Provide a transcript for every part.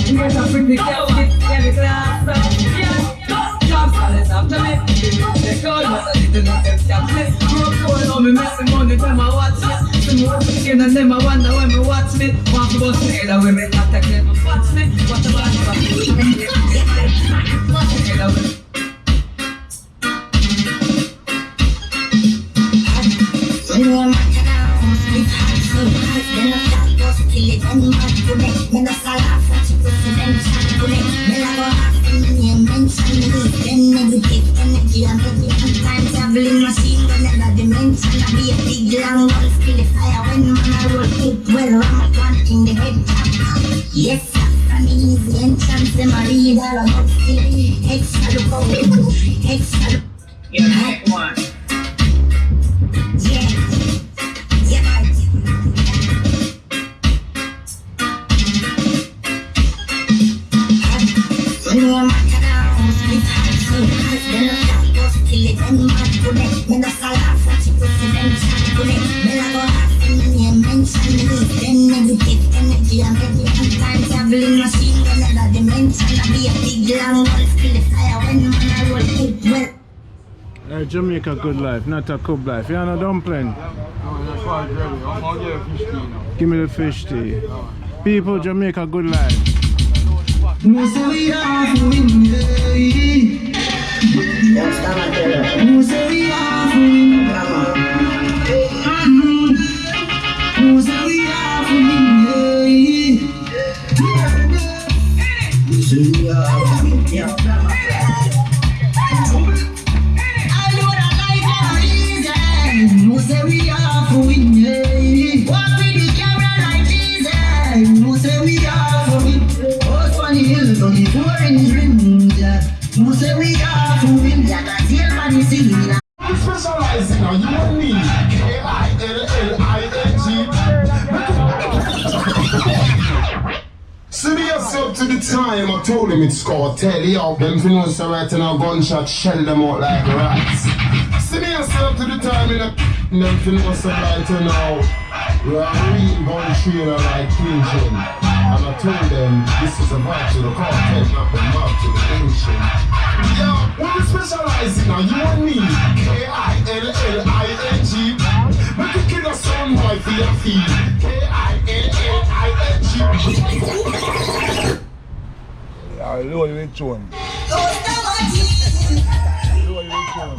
There's a pretty girl with every class. Yeah, jobs college after me. They call me, but I didn't know them chocolate. Broke all on me, messing money, them I watch me. Some more skin and them I wonder when me watch me. Want to bust me head away, me not take them watch me. What about you? Head away. Yes, I'm easy and chance them a read all about silly. Extra look out, extra look. Yeah, next one. Yeah, yeah, right. When you're mad down, split hands, so hard, then I stop, go still it, and mad to them. Then I start off, watch it, then chat to them. Then I go off, and mention me, then negative energy, and every time traveling machine, another dimension, I be a big long one, still it fire when man I roll it well. Jamaica Good Life, not a Cub Life. You know dumpling? No, that's why I'm ready. I'm gonna get a fish tea now. Give me the fish tea. People, Jamaica Good Life. No say we are for win, no say we are for win, no say we are for win, say we are for win, yeah. No say we are for win, yeah. Walk with the camera like Jesus. No say we are for win. Horse on the hills on the 4-inch rims, yeah. No say we are for win. Yeah, that's here for the scene. I'm specializing now, you and me. K-I-L-L-I-N-G. Send yourself to the time I told him it's called. Tell you out them for no so right and a gunshot shell them out like rats. Send yourself to the time in a them for no so right and now. We're real gun trainer like pigeon. And I told them this is a march to the cartel, not the march to the nation. Yeah, we specialize in now, you and me. K-I-L-L-I-N-G. Make a killer sound boy for your feet. K-I-L-L-I-N-G. Yeah, low you which one? Low you which one?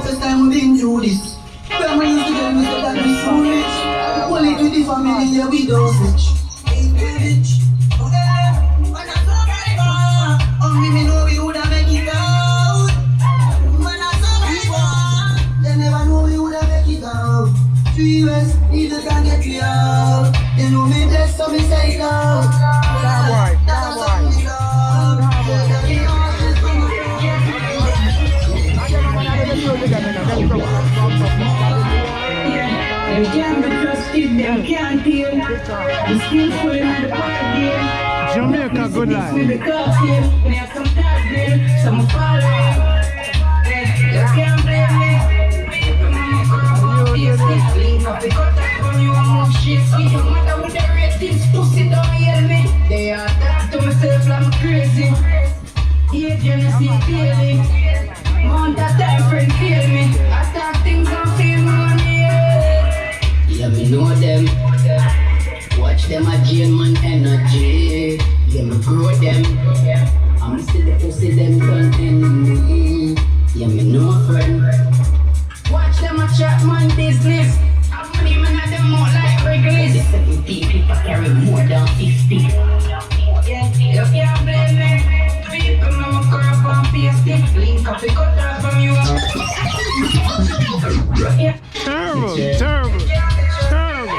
First time we've been through this. Family used to get me so that we foolish. Only to the family, yeah, we don't switch. Only me know we woulda make it out. When I survivor, they never know we woulda make it out. 3 years, either can get me out. They know me blessed, so me say it out. That's why. They can't be trusted, they can't deal. The skillful in the party. Jamaica Good Life. We have some target, some following. You can't blame me. Link up the cut from you and move shit. No matter what the ratings, pussy don't hear me. They are talk to myself like I'm crazy. Yeah, you see clearly. Mount that time friend feel me. I talk things and feel money. Yeah, me know them. Watch them a jail man energy. Yeah, me grow them. I'm still the pussy them content. Yeah, me know a friend. Watch them a chat man business. I'm money man at them out like regulars. 70 people carry more than 50. Yeah, you can't blame me. People know my curve and pasty. Link up the cut off from you. Yeah. Terrible, terrible, terrible,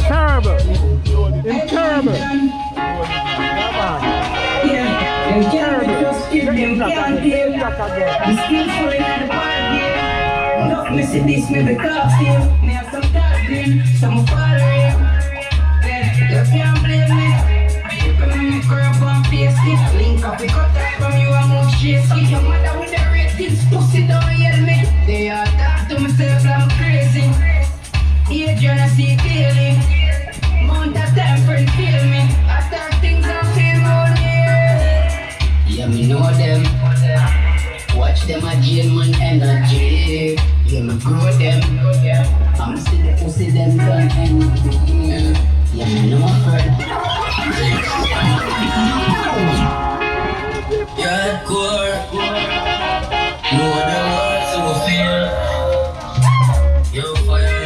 terrible, terrible. Yeah, you can't be trusted, you can't deal. The skillful in the party. Look, me see this, me because you. Me have some target, some following. Yeah, you can't blame me. People know my curve and pasty. Link up the cut off from you and move shaky. No matter with the ratings, pussy don't hear me. They are talk to myself like I'm crazy. journey see clearly. Mount of time friend kill me. I start things on feel round here. Yeah, me know them. Watch them a gain man energy. Yeah, me grow them. I'm still the pussy them done anything. Yeah, me know friend. Yeah, core. Know them wants to feel. Yo, fire.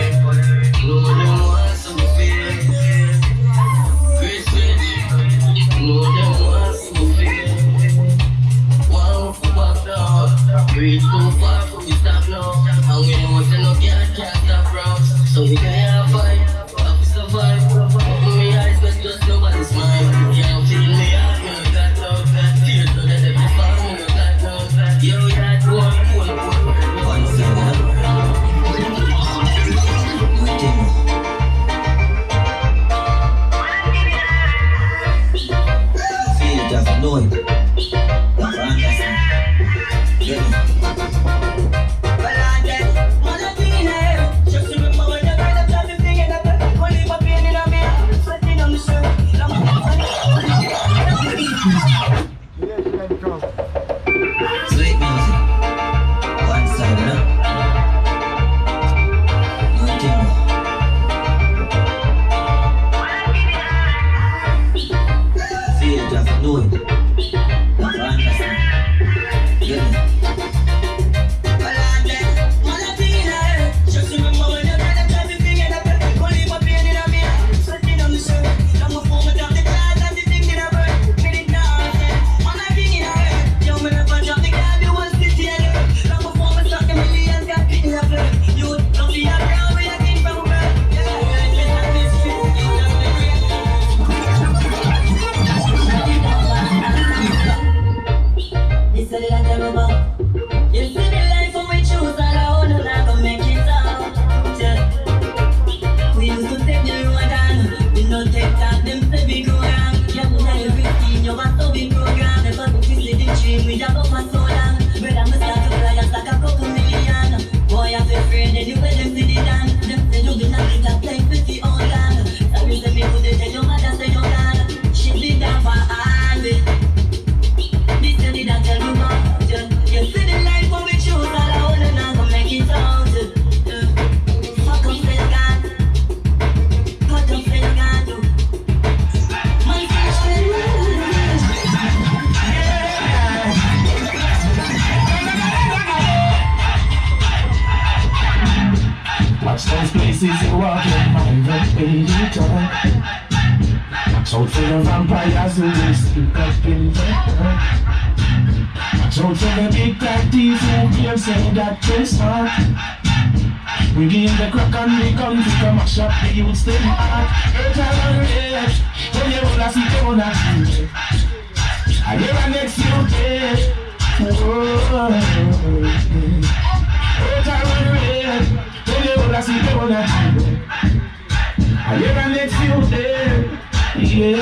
Know them wants to feel. Chris, know them wants to feel. Wow, for back down. Breathe too far from the stop now. And we know say no can't stop round. So we can have fight, have to survive. Open my eyes, but just nobody smile. Can't feel me out, me no got love. Feel so that every fall, me no got love. Yo, that one second. Feel it, just know it. Sweet music, one side, no? Nothing more. Feel it, just know it. Watch those places you walk in my baby toy. Watch out for the vampires who will speak up in the Watch out for the big tatties who can say that trace heart. We give the crack and we come to come mash up the youth stay hard. Earth and rage, when you will see them on that street. I hear a next you page. Earth and rage. I see them on that table. I never let you there. Yeah.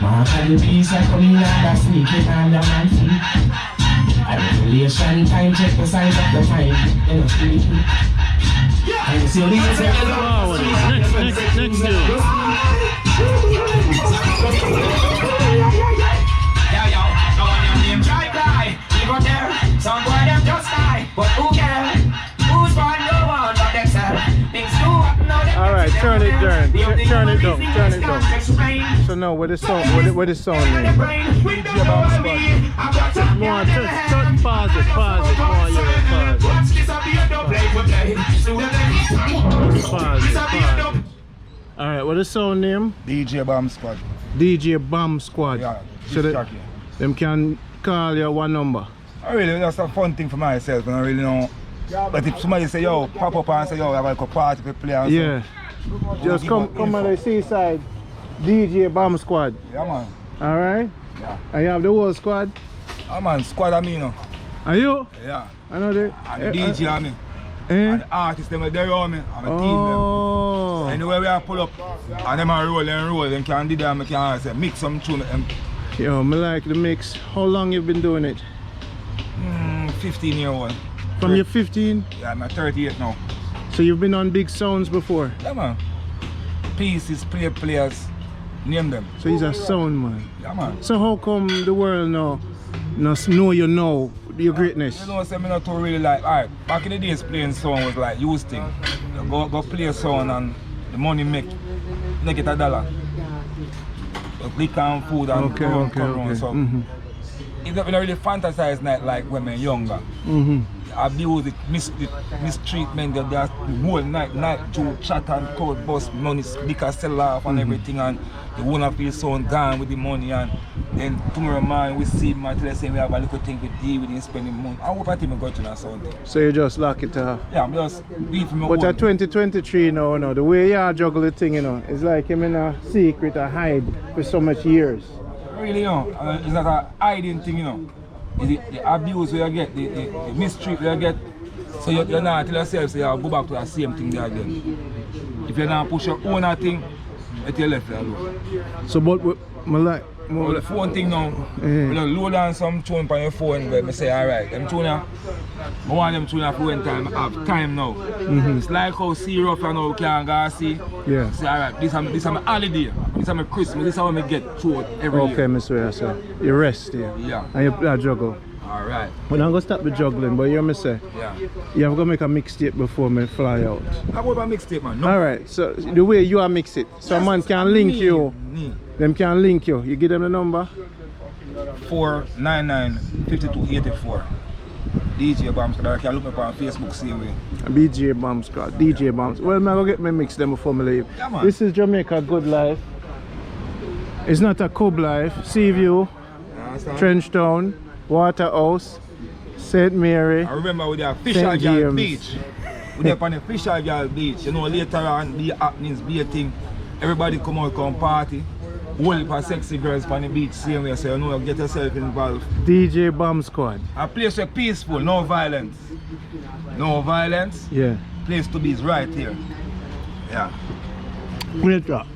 Mark of the beast are coming out and sneaking under my feet. Isolation time, check the size of the time. You know, sleeping. And see these Next dude. Yo, go on your name, try fly. You go there, some boy them just die. But who cares? Who's born no one but themselves? Things do happen now. Alright, turn it down. Turn it down. So now what is song name? More Just pause it. More yeah, pause it. Alright, what is song name? DJ Bomb Squad. DJ Bomb Squad. Yeah, so that them can call you one number. I really, that's a fun thing for myself, and I really know. But if somebody say, yo, pop up and say, yo, I have like a party to play and yeah. Just come on the seaside. DJ Bomb Squad. Yeah, man. Alright? Yeah. And you have the whole squad? Yeah, man, squad I mean, Are you? yeah. I know that. And the DJ I mean. Eh? And the artists, them are there on me, and the team them. Anywhere we are pull up, and them are roll, them can do that, and can say, mix some tune. Yo, me like the mix. How long you been doing it? 15 years old. From your 15? Yeah, I'm 38 now. So you've been on big sounds before? Yeah, man. Pieces, players, name them. So he's a sound man. Yeah, man. So how come the world know you know your greatness? You know, so me not too really like, alright, back in the days playing sound was like used thing. You go play a sound and the money make it $1. Liquor and food and Okay. so it's not really fantasize night like when we're younger. Abuse it, mistreatment, the whole night to chat and code bus money, liquor sell off and everything, and the wanna feel sound gone with the money, and then tomorrow morning we see man tell us say we have a little thing we deal with and spending money. I hope I think we got to that something. So you just lock it up? Yeah, I'm just beefing my But own. at 2023 now, the way you juggle the thing, it's like him in a secret, a hide for so much years. Really, it's not a hiding thing, It's the abuse you get, the mistreat you get. So you're not tell yourself, say, I'll go back to the same thing there again. If you're not push your own thing, it's your left alone. So, but The phone thing now, you load on some tune on your phone where I say, alright, them tune, I want them tune for one time, I have time now. It's like how serious you know, can go see. Yeah. Say, alright, this is my holiday, this is my Christmas, this is how I get through every year. Okay, Mr. Sir. You rest here. Yeah. And you play juggle. Alright. But I'm going to stop the juggling, but you hear me say? Yeah. You have to make a mixtape before me fly out. How about my mixtape, man? No. Alright, so the way you are mix it, so Yes, man can link you. Me. Them can link you. You give them the number? 499-5284. DJ Bomb Squad. I can look me up on Facebook, same way. BJ Bomb Squad, DJ Bombs. Well, I'm going to get my mix them before I leave. Yeah, man. This is Jamaica Good Life. It's not a Cub Life. Seaview, Trench Town, Waterhouse, St. Mary. I remember with the official St. girl James. beach. We there on the official girl beach. You know, later on, be happenings, be a thing. Everybody come out, come party. Whole heap of sexy girls on the beach, same way. So you know, get yourself involved. DJ Bomb Squad. A place where peaceful, no violence. No violence. Yeah. Place to be is right here. Yeah. Great job.